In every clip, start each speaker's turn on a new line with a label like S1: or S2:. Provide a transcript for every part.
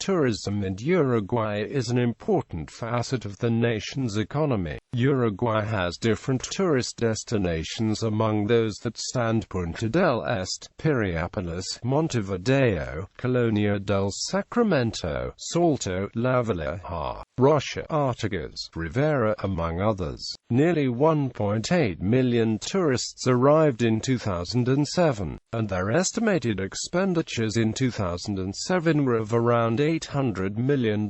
S1: tourism in Uruguay is an important facet of the nation's economy. Uruguay has different tourist destinations, among those that stand Punta del Este, Piriápolis, Montevideo, Colonia del Sacramento, Salto, Lavalleja, Rocha, Artigas, Rivera, among others. Nearly 1.8 million tourists arrived in 2007, and their estimated expenditures in 2007 were of around $800 million,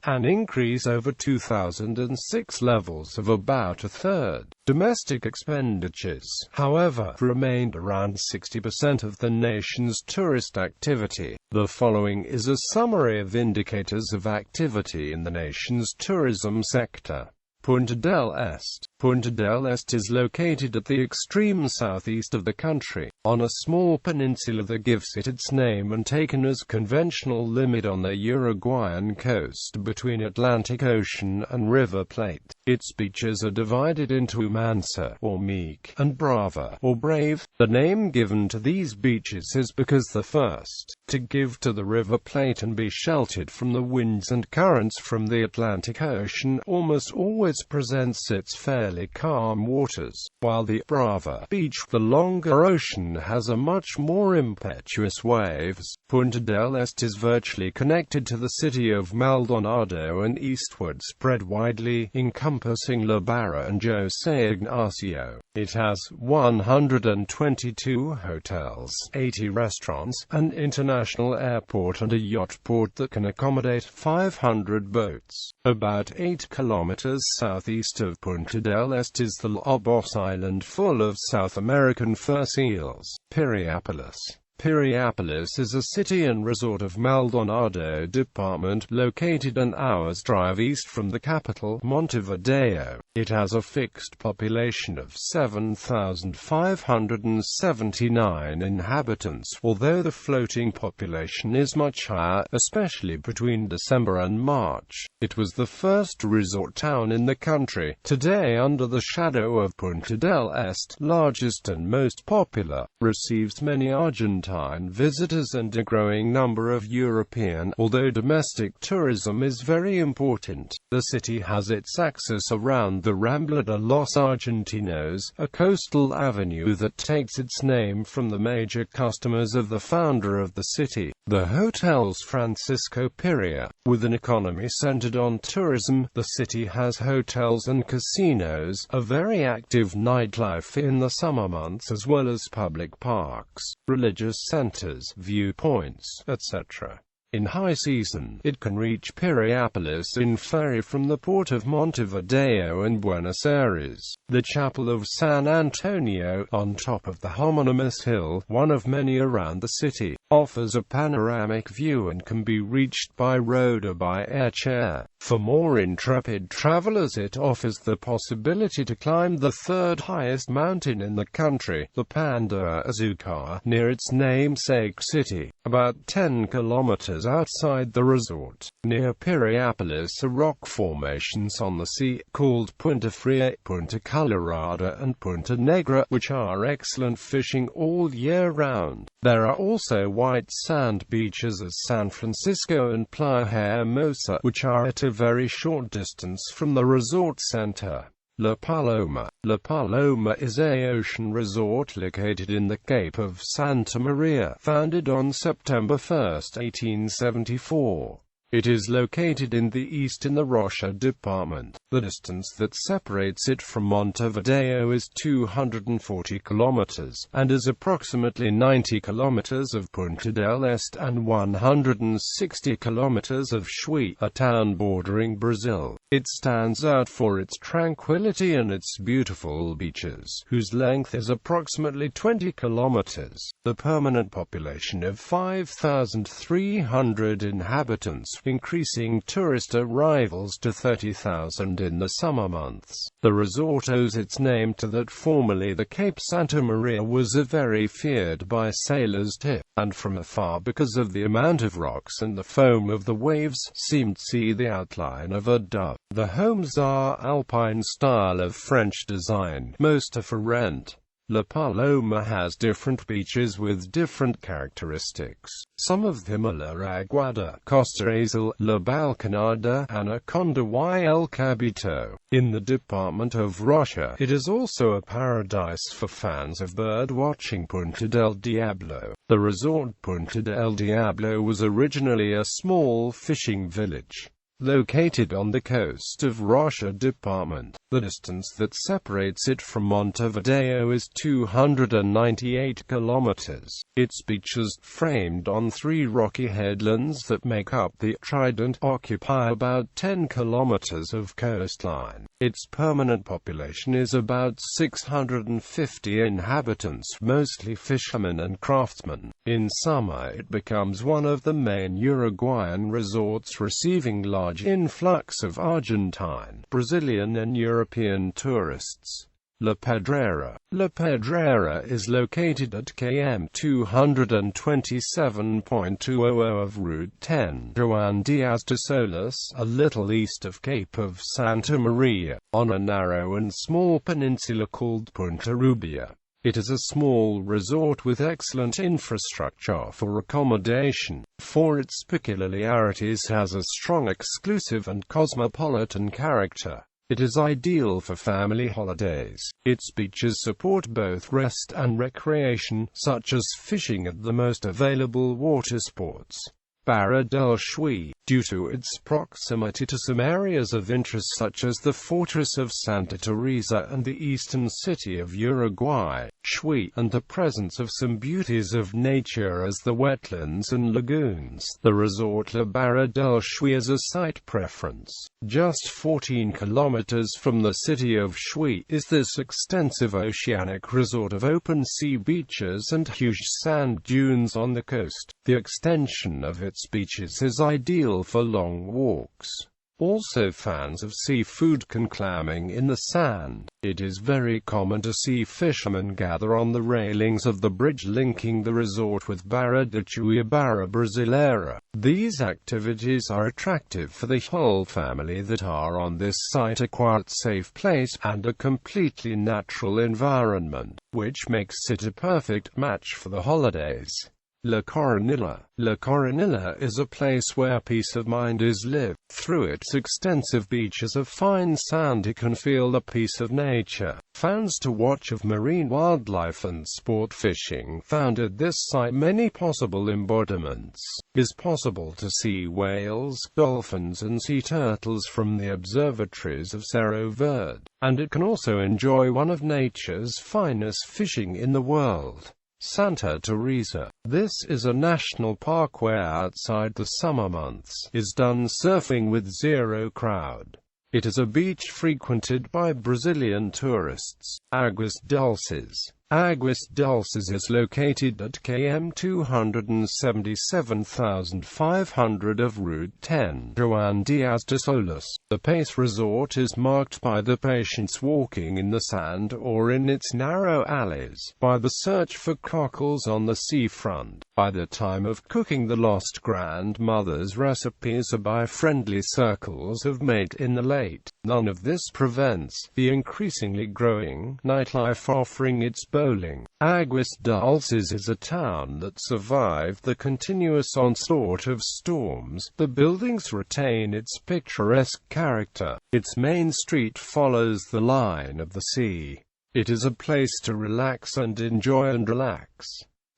S1: an increase over 2006 levels of about a third. Domestic expenditures, however, remained around 60% of the nation's tourist activity. The following is a summary of indicators of activity in the nation's tourism sector. Punta del Este. Punta del Este is located at the extreme southeast of the country, on a small peninsula that gives it its name and taken as conventional limit on the Uruguayan coast between Atlantic Ocean and River Plate. Its beaches are divided into mansa, or meek, and brava, or brave. The name given to these beaches is because the first to give to the River Plate and be sheltered from the winds and currents from the Atlantic Ocean almost always presents its fairly calm waters, while the Brava beach, the longer ocean, has a much more impetuous waves. Punta del Este is virtually connected to the city of Maldonado and eastward spread widely, encompassing La Barra and José Ignacio. It has 122 hotels, 80 restaurants, an international airport and a yacht port that can accommodate 500 boats. About 8 kilometers southeast of Punta del Este is the Lobos Island full of South American fur seals, Piriápolis. Piriápolis is a city and resort of Maldonado department, located an hour's drive east from the capital, Montevideo. It has a fixed population of 7,579 inhabitants, although the floating population is much higher, especially between December and March. It was the first resort town in the country, today under the shadow of Punta del Este, largest and most popular, receives many Argentine visitors and a growing number of European, although domestic tourism is very important. The city has its axis around the Rambla de los Argentinos, a coastal avenue that takes its name from the major customers of the founder of the city, the Hotels Francisco Piria. With an economy centered on tourism, the city has hotels and casinos, a very active nightlife in the summer months, as well as public parks, religious centers, viewpoints, etc. In high season, it can reach Piriápolis in ferry from the port of Montevideo and Buenos Aires. The Chapel of San Antonio, on top of the homonymous hill, one of many around the city, offers a panoramic view and can be reached by road or by air chair. For more intrepid travelers, it offers the possibility to climb the third highest mountain in the country, the Panda Azucar, near its namesake city, about 10 kilometers outside the resort. Near Piriápolis are rock formations on the sea, called Punta Fria, Punta Colorada and Punta Negra, which are excellent fishing all year round. There are also white sand beaches at San Francisco and Playa Hermosa, which are at a very short distance from the resort center. La Paloma. La Paloma is an ocean resort located in the Cape of Santa Maria, founded on September 1, 1874. It is located in the east in the Rocha department. The distance that separates it from Montevideo is 240 kilometers, and is approximately 90 kilometers of Punta del Este and 160 kilometers of Chuy, a town bordering Brazil. It stands out for its tranquility and its beautiful beaches, whose length is approximately 20 kilometers. The permanent population of 5,300 inhabitants, increasing tourist arrivals to 30,000 in the summer months. The resort owes its name to that formerly the Cape Santa Maria was a very feared by sailors to, and from afar because of the amount of rocks and the foam of the waves, seemed to see the outline of a dove. The homes are Alpine style of French design, most are for rent. La Paloma has different beaches with different characteristics. Some of them are La Aguada, Costa Azul, La Balconada, Anaconda y El Cabito. In the department of Rocha, it is also a paradise for fans of bird-watching. Punta del Diablo. The resort Punta del Diablo was originally a small fishing village located on the coast of Rocha department. The distance that separates it from Montevideo is 298 kilometers. Its beaches, framed on 3 rocky headlands that make up the trident, occupy about 10 kilometers of coastline. Its permanent population is about 650 inhabitants, mostly fishermen and craftsmen. In summer it becomes one of the main Uruguayan resorts, receiving large influx of Argentine, Brazilian and European tourists. La Pedrera. La Pedrera is located at km 227.200 of Route 10, Juan Diaz de Solis, a little east of Cape of Santa Maria, on a narrow and small peninsula called Punta Rubia. It is a small resort with excellent infrastructure for accommodation. For its peculiarities, has a strong exclusive and cosmopolitan character. It is ideal for family holidays. Its beaches support both rest and recreation, such as fishing at the most available water sports. Barra del Shui. Due to its proximity to some areas of interest such as the fortress of Santa Teresa and the eastern city of Uruguay, Shui, and the presence of some beauties of nature as the wetlands and lagoons, the resort La Barra del Shui is a site preference. Just 14 kilometers from the city of Shui is this extensive oceanic resort of open-sea beaches and huge sand dunes on the coast. The extension of its beaches is ideal for long walks. Also, fans of seafood can clamming in the sand. It is very common to see fishermen gather on the railings of the bridge linking the resort with Barra de Chuy Barra Brasileira. These activities are attractive for the whole family that are on this site, a quiet, safe place, and a completely natural environment, which makes it a perfect match for the holidays. La Coronilla. La Coronilla is a place where peace of mind is lived. Through its extensive beaches of fine sand, you can feel the peace of nature. Fans to watch of marine wildlife and sport fishing found at this site many possible embodiments. It is possible to see whales, dolphins and sea turtles from the observatories of Cerro Verde, and it can also enjoy one of nature's finest fishing in the world. Santa Teresa. This is a national park where outside the summer months is done surfing with zero crowd. It is a beach frequented by Brazilian tourists. Aguas Dulces. Aguas Dulces is located at km 277,500 of Route 10, Juan Diaz de Solis. The Pace Resort is marked by the patients walking in the sand or in its narrow alleys, by the search for cockles on the seafront, by the time of cooking the lost grandmother's recipes, or by friendly circles of mate in the late. None of this prevents the increasingly growing nightlife offering its bowling. Aguas Dulces is a town that survived the continuous onslaught of storms. The buildings retain its picturesque character. Its main street follows the line of the sea. It is a place to relax and enjoy and relax.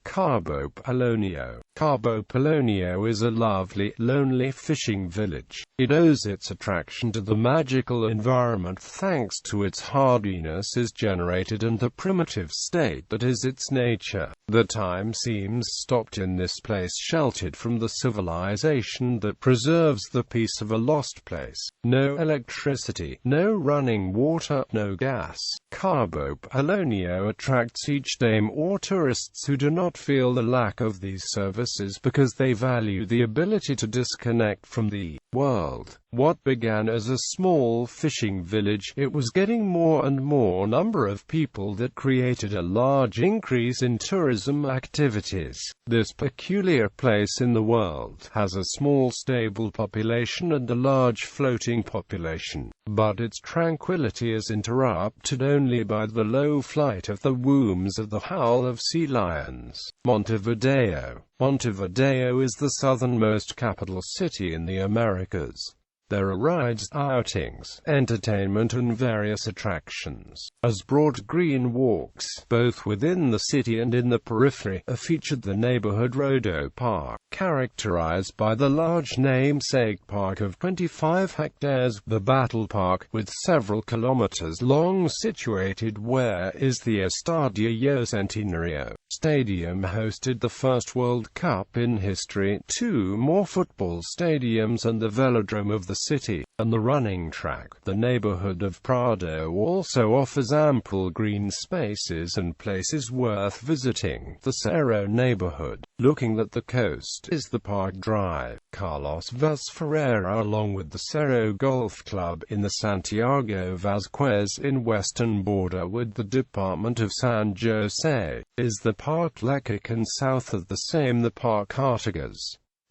S1: Cabo Polonio. Cabo Polonio is a lovely, lonely fishing village. It owes its attraction to the magical environment thanks to its hardiness is generated and the primitive state that is its nature. The time seems stopped in this place, sheltered from the civilization that preserves the peace of a lost place. No electricity, no running water, no gas. Cabo Polonio attracts each day more tourists who do not feel the lack of these services because they value the ability to disconnect from the world. What began as a small fishing village, it was getting more and more number of people that created a large increase in tourism. tourism activities. This peculiar place in the world has a small stable population and a large floating population, but its tranquility is interrupted only by the low flight of the wombs of the howl of sea lions. Montevideo. Montevideo is the southernmost capital city in the Americas. There are rides, outings, entertainment and various attractions, as broad green walks, both within the city and in the periphery, are featured. The neighborhood Rodeo Park, characterized by the large namesake park of 25 hectares, the Battle Park, with several kilometers long, situated where is the Estadio Centenario Stadium, hosted the first World Cup in history, 2 more football stadiums and the velodrome of the city, and the running track. The neighborhood of Prado also offers ample green spaces and places worth visiting. The Cerro neighborhood, looking at the coast, is the Park Drive. Carlos Vaz Ferreira, along with the Cerro Golf Club in the Santiago Vazquez in western border with the department of San Jose, is the Park Lecac, and south of the same the Park Artigas.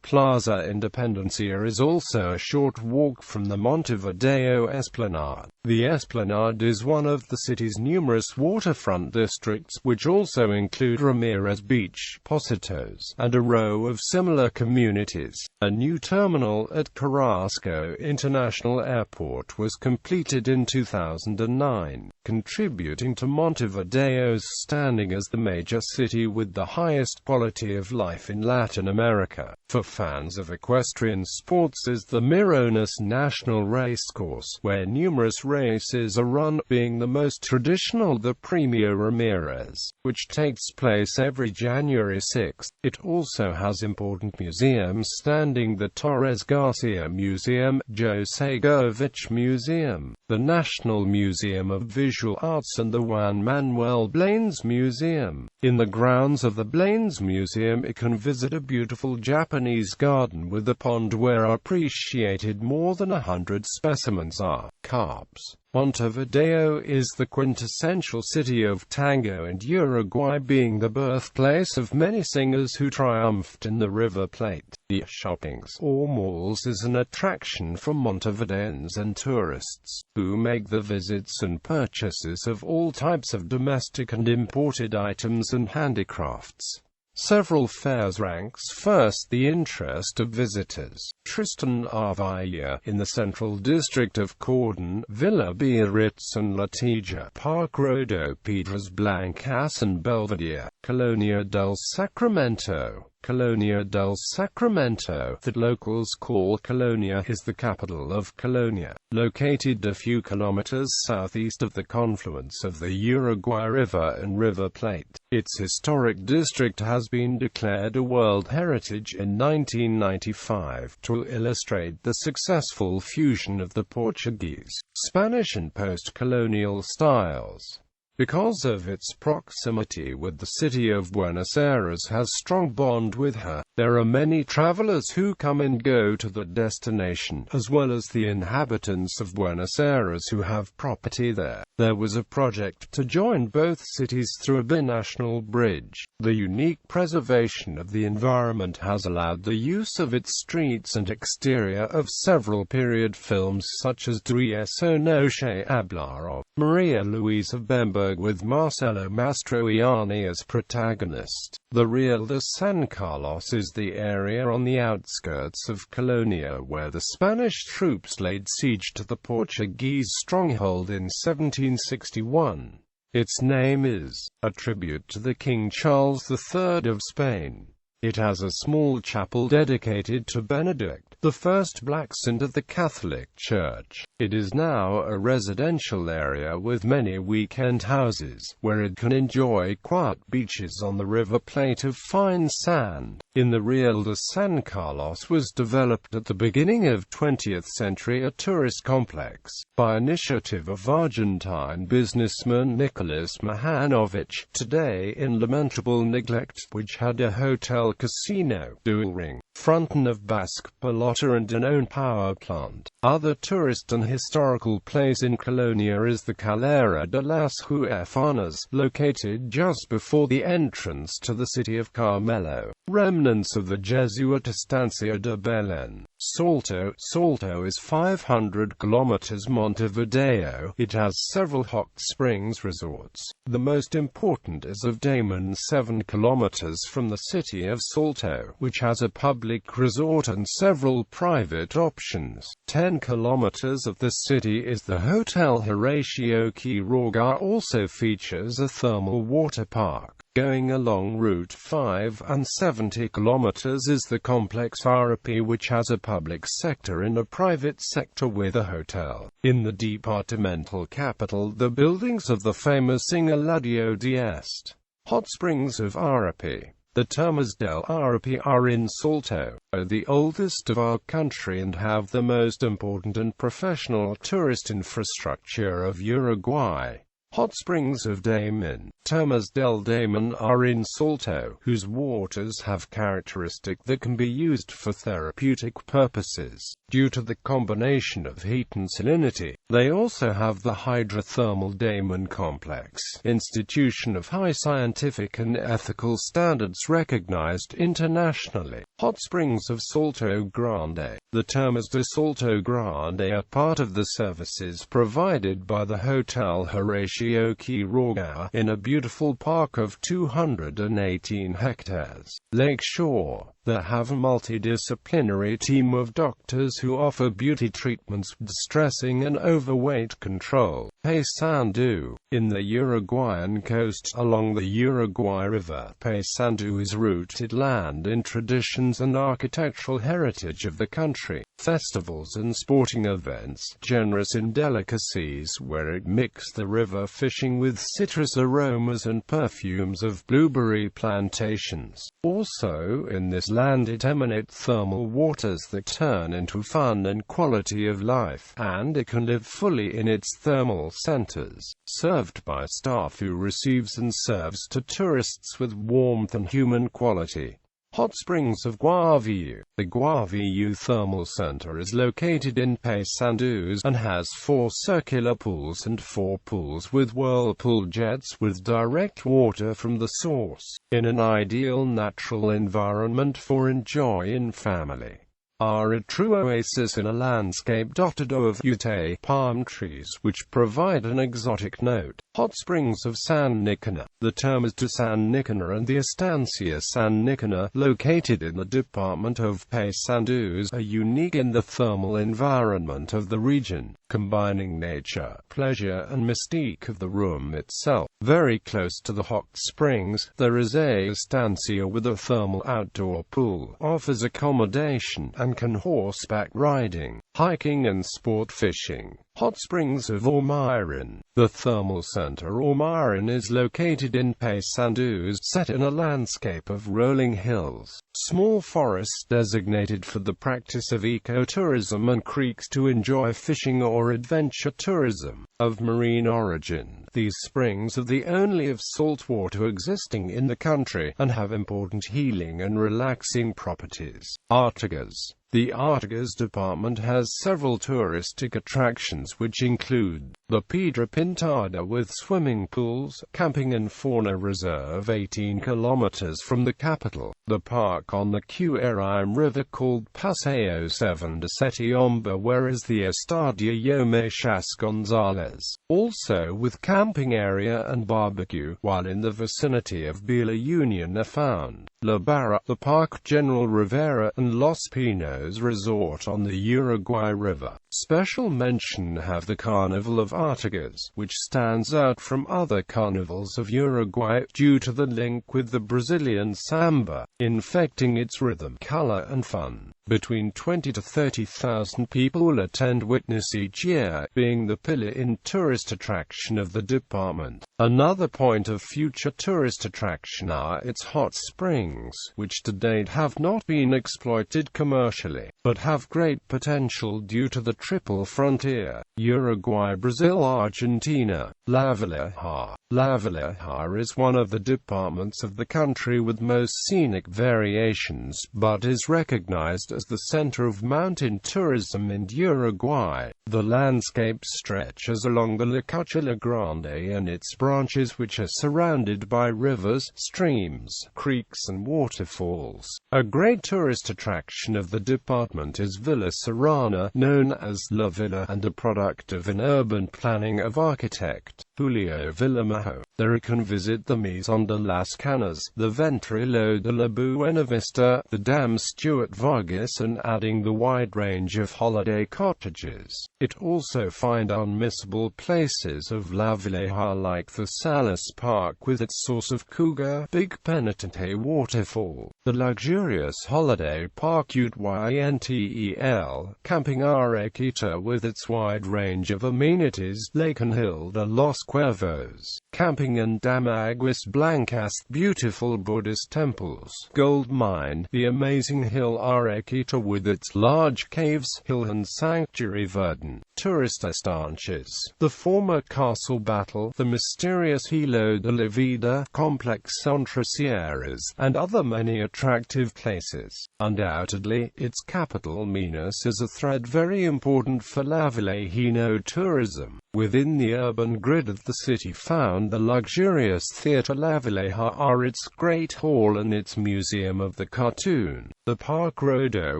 S1: Plaza Independencia is also a short walk from the Montevideo Esplanade. The Esplanade is one of the city's numerous waterfront districts, which also include Ramirez Beach, Positos, and a row of similar communities. A new terminal at Carrasco International Airport was completed in 2009, contributing to Montevideo's standing as the major city with the highest quality of life in Latin America. For fans of equestrian sports is the Mirones National Racecourse, where numerous races are run, being the most traditional the Premio Ramirez, which takes place every January 6. It also has important museums standing: the Torres Garcia Museum, Jose Gervich Museum, the National Museum of Visual Arts and the Juan Manuel Blanes Museum. In the grounds of the Blanes Museum it can visit a beautiful Japanese garden with a pond where appreciated more than 100 specimens are carps. Montevideo is the quintessential city of tango and Uruguay, being the birthplace of many singers who triumphed in the River Plate. The shoppings or malls is an attraction for Montevideans and tourists, who make the visits and purchases of all types of domestic and imported items and handicrafts. Several fairs ranks first the interest of visitors. Tristan Arvilla, in the central district of Cordon, Villa Biarritz and Latija, Park Rodeo, Piedras Blancas and Belvedere, Colonia del Sacramento. Colonia del Sacramento, that locals call Colonia, is the capital of Colonia, located a few kilometers southeast of the confluence of the Uruguay River and River Plate. Its historic district has been declared a World Heritage in 1995 to illustrate the successful fusion of the Portuguese, Spanish and post-colonial styles. Because of its proximity with the city of Buenos Aires has strong bond with her, there are many travelers who come and go to the destination, as well as the inhabitants of Buenos Aires who have property there. There was a project to join both cities through a binational bridge. The unique preservation of the environment has allowed the use of its streets and exterior of several period films such as De Eso No Se Habla of Maria Luisa Bemberg, with Marcelo Mastroianni as protagonist. The Real de San Carlos is the area on the outskirts of Colonia where the Spanish troops laid siege to the Portuguese stronghold in 1761. Its name is a tribute to the King Charles III of Spain. It has a small chapel dedicated to Benedict, the first black saint of the Catholic Church. It is now a residential area with many weekend houses, where it can enjoy quiet beaches on the River Plate of fine sand. In the Real de San Carlos was developed at the beginning of 20th century a tourist complex, by initiative of Argentine businessman Nicholas Mahanovich, today in lamentable neglect, which had a hotel casino, dual ring, fronton of Basque Polo otter and an own power plant. Other tourist and historical place in Colonia is the Caldera de las Huerfanas, located just before the entrance to the city of Carmelo. Remnants of the Jesuit Estancia de Belén. Salto is 500 kilometers Montevideo. It has several hot springs resorts. The most important is of Damon, 7 kilometers from the city of Salto, which has a public resort and several private options. 10 kilometers of the city is the Hotel Horatio Quiroga, also features a thermal water park. Going along Route 5 and 70 kilometers is the complex RP, which has a public sector and a private sector with a hotel. In the departmental capital, the buildings of the famous Estadio de Este. Hot springs of RP. The Termas del RP are in Salto, the oldest of our country and have the most important and professional tourist infrastructure of Uruguay. Hot springs of Damon. Termas del Damon are in Salto, whose waters have characteristic that can be used for therapeutic purposes. Due to the combination of heat and salinity, they also have the hydrothermal Damon complex, institution of high scientific and ethical standards recognized internationally. Hot springs of Salto Grande. The Termas de Salto Grande are part of the services provided by the Hotel Horatio Quiroga, in a beautiful park of 218 hectares. Lakeshore. They have a multidisciplinary team of doctors who offer beauty treatments, distressing and overweight control. Paysandú. In the Uruguayan coast, along the Uruguay River, Paysandú is rooted land in traditions and architectural heritage of the country. Festivals and sporting events, generous in delicacies where it mixed the river fishing with citrus aromas and perfumes of blueberry plantations. Also in this land it emanates thermal waters that turn into fun and quality of life, and it can live fully in its thermal centers, served by staff who receives and serves to tourists with warmth and human quality. Hot springs of Guaviu. The Guaviu Thermal Center is located in Paysandú and has 4 circular pools and 4 pools with whirlpool jets with direct water from the source, in an ideal natural environment for enjoy in family. Are a true oasis in a landscape dotted of ute palm trees which provide an exotic note. Hot springs of San Nicola. The Termas de San Nicola and the Estancia San Nicola, located in the department of Paysandú, are unique in the thermal environment of the region, combining nature, pleasure and mystique of the room itself. Very close to the hot springs, there is a estancia with a thermal outdoor pool, offers accommodation, and can horseback riding, hiking and sport fishing. Hot springs of Ormaran. The thermal center Ormaran is located in Paysandú, set in a landscape of rolling hills, small forests designated for the practice of ecotourism, and creeks to enjoy fishing or adventure tourism. Of marine origin, these springs are the only of salt water existing in the country, and have important healing and relaxing properties. Artigas. The Artigas department has several touristic attractions which include the Piedra Pintada with swimming pools, camping and fauna reserve 18 kilometers from the capital, the park on the Qrime River called Paseo 7 de Setiombre, where is the Estadio Mechas Gonzalez, also with camping area and barbecue, while in the vicinity of Vela Union are found La Barra, the Park General Rivera, and Los Pinos Resort on the Uruguay River. Special mention have the Carnival of Artigas, which stands out from other carnivals of Uruguay due to the link with the Brazilian samba, infecting its rhythm, color and fun. Between 20 to 30,000 people attend witness each year, being the pillar in tourist attraction of the department. Another point of future tourist attraction are its hot springs, which to date have not been exploited commercially, but have great potential due to the triple frontier, Uruguay, Brazil, Argentina. Lavalleja. Lavalleja is one of the departments of the country with most scenic variations, but is recognized as the center of mountain tourism in Uruguay. The landscape stretches along the Colonia Grande and its branches, which are surrounded by rivers, streams, creeks and waterfalls. A great tourist attraction of the department is Villa Surana, known as La Villa, and a product of an urban planning of architect Julio Villamajo. There you can visit the Maison de las Canas, the Ventrilo de la Buena Vista, the Dam Stuart Vargas, and adding the wide range of holiday cottages. It also finds unmissable places of Lavalleja like the Salas Park with its source of cougar, Big Penitente waterfall, the luxurious holiday park Untitled, Camping Arequita with its wide range of amenities, Lake and Hill de los Cuervos, camping and Dam Aguas Blancas, beautiful Buddhist temples, gold mine, the amazing Hill Arequita with its large caves, hill and sanctuary Verdun, tourist estanches, the former castle battle, the mysterious Hilo de la Vida, complex entre sierras, and other many attractive places. Undoubtedly, its capital Minas is a thread very important for Lavallejano tourism. Within the urban grid of the city found the luxurious Theatre Lavalleja, its Great Hall and its Museum of the Cartoon, the Park Rodo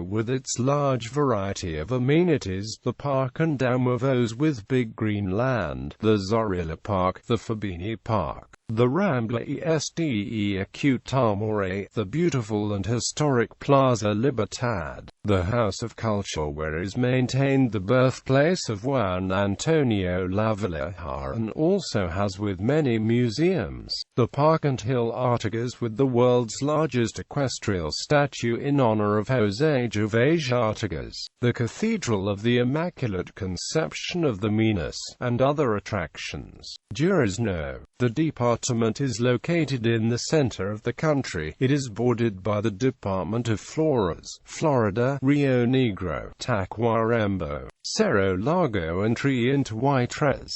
S1: with its large variety of amenities, the Park and Dam of O's with big green land, the Zorilla Park, the Fabini Park, the Rambla Este Acutamore, the beautiful and historic Plaza Libertad, the House of Culture where is maintained the birthplace of Juan Antonio Lavalleja and also has with many museums, the Park and Hill Artigas with the world's largest equestrial statue in honor of José Gervais Artigas, the Cathedral of the Immaculate Conception of the Minas, and other attractions. Durazno. The department is located in the center of the country. It is bordered by the department of Flores, Florida, Rio Negro, Tacuarembó, Cerro Largo and Triintuitres.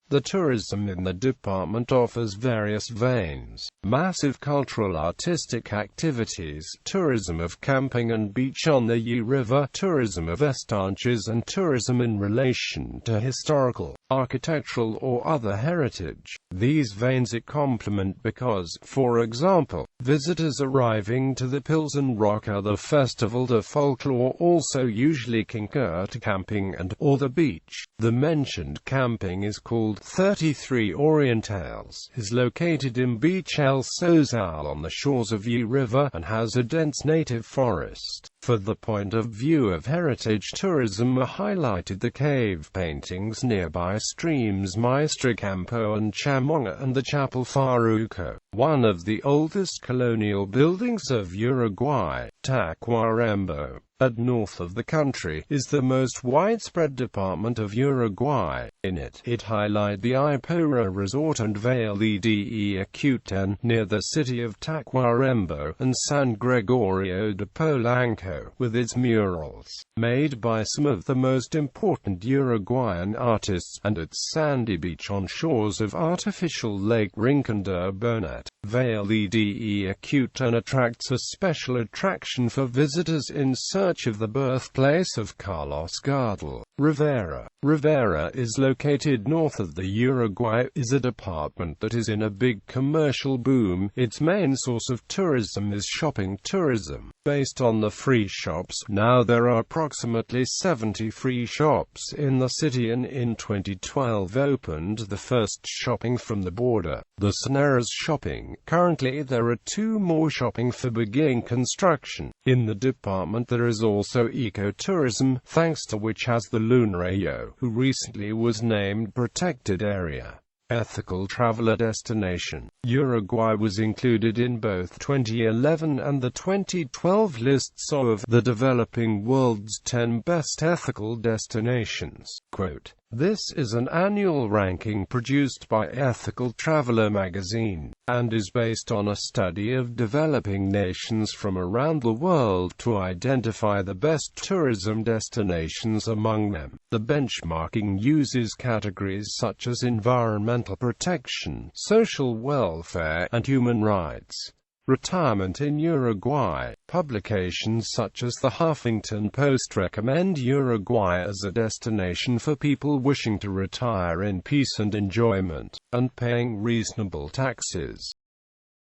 S1: The tourism in the department offers various veins: massive cultural artistic activities, tourism of camping and beach on the U River, tourism of estanches and tourism in relation to historical, architectural or other heritage. These veins it complement because, for example, visitors arriving to the Pilsen Roca, the Festival de Folklore, also usually concur to camping and or the beach. The mentioned camping is called 33 Orientales, is located in Beach El Sozal on the shores of U River, and has a dense native forest. For the point of view of heritage tourism are highlighted the cave paintings nearby streams Maestrocampo and Chamonga and the Chapel Farruco, one of the oldest colonial buildings of Uruguay. Tacuarembó, at north of the country, is the most widespread department of Uruguay. In it highlight the Ipura Resort and Vale de Acuten, near the city of Tacuarembó, and San Gregorio de Polanco, with its murals, made by some of the most important Uruguayan artists, and its sandy beach on shores of artificial Lake Rincon de Bernat. Vale de Acuten attracts a special attraction for visitors in search of the birthplace of Carlos Gardel. Rivera. Rivera is located north of the Uruguay, is a department that is in a big commercial boom. Its main source of tourism is shopping tourism, based on the free shops. Now there are approximately 70 free shops in the city, and in 2012 opened the first shopping from the border, the Soneras shopping. Currently there are 2 more shopping for beginning construction. In the department there is also ecotourism, thanks to which has the Lunarello, who recently was named protected area. Ethical traveler destination. Uruguay was included in both 2011 and the 2012 lists of the developing world's 10 best ethical destinations. Quote, This is an annual ranking produced by Ethical Traveler magazine, and is based on a study of developing nations from around the world to identify the best tourism destinations among them. The benchmarking uses categories such as environmental protection, social welfare, and human rights. Retirement in Uruguay. Publications such as the Huffington Post recommend Uruguay as a destination for people wishing to retire in peace and enjoyment, and paying reasonable taxes.